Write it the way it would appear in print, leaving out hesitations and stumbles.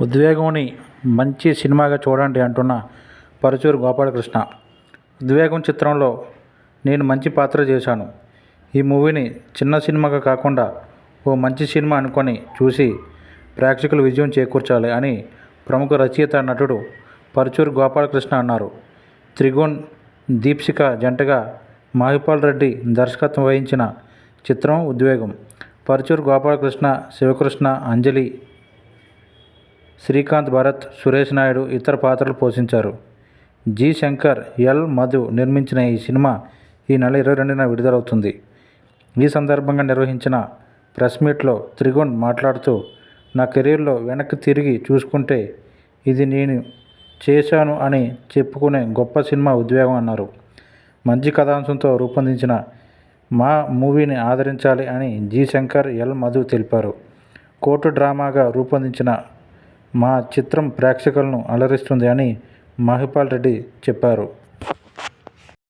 ఉద్వేగంని మంచి సినిమాగా చూడండి అంటున్న పరుచూరి గోపాలకృష్ణ. ఉద్వేగం చిత్రంలో నేను మంచి పాత్ర చేశాను. ఈ మూవీని చిన్న సినిమాగా కాకుండా ఓ మంచి సినిమా అనుకొని చూసి ప్రేక్షకులు విజయం చేకూర్చాలి అని ప్రముఖ రచయిత, నటుడు పరుచూరి గోపాలకృష్ణ అన్నారు. త్రిగుణ్, దీప్శిఖ జంటగా మహిపాల్ రెడ్డి దర్శకత్వం వహించిన చిత్రం ఉద్వేగం. పరుచూరి గోపాలకృష్ణ, శివకృష్ణ, అంజలి, శ్రీకాంత్, భరత్, సురేష్ నాయుడు ఇతర పాత్రలు పోషించారు. జి. శంకర్, ఎల్. మధు నిర్మించిన ఈ సినిమా ఈ నెల 22న విడుదలవుతుంది. ఈ సందర్భంగా నిర్వహించిన ప్రెస్ మీట్లో త్రిగుణ్ మాట్లాడుతూ, నా కెరీర్లో వెనక్కి తిరిగి చూసుకుంటే ఇది నేను చేశాను అని చెప్పుకునే గొప్ప సినిమా ఉద్వేగం అన్నారు. మంచి కథాంశంతో రూపొందించిన మా మూవీని ఆదరించాలి అని జి. శంకర్, ఎల్. మధు తెలిపారు. కోర్టు డ్రామాగా రూపొందించిన మా చిత్రం ప్రేక్షకులను అలరిస్తుంది అని మహిపాల్ రెడ్డి చెప్పారు.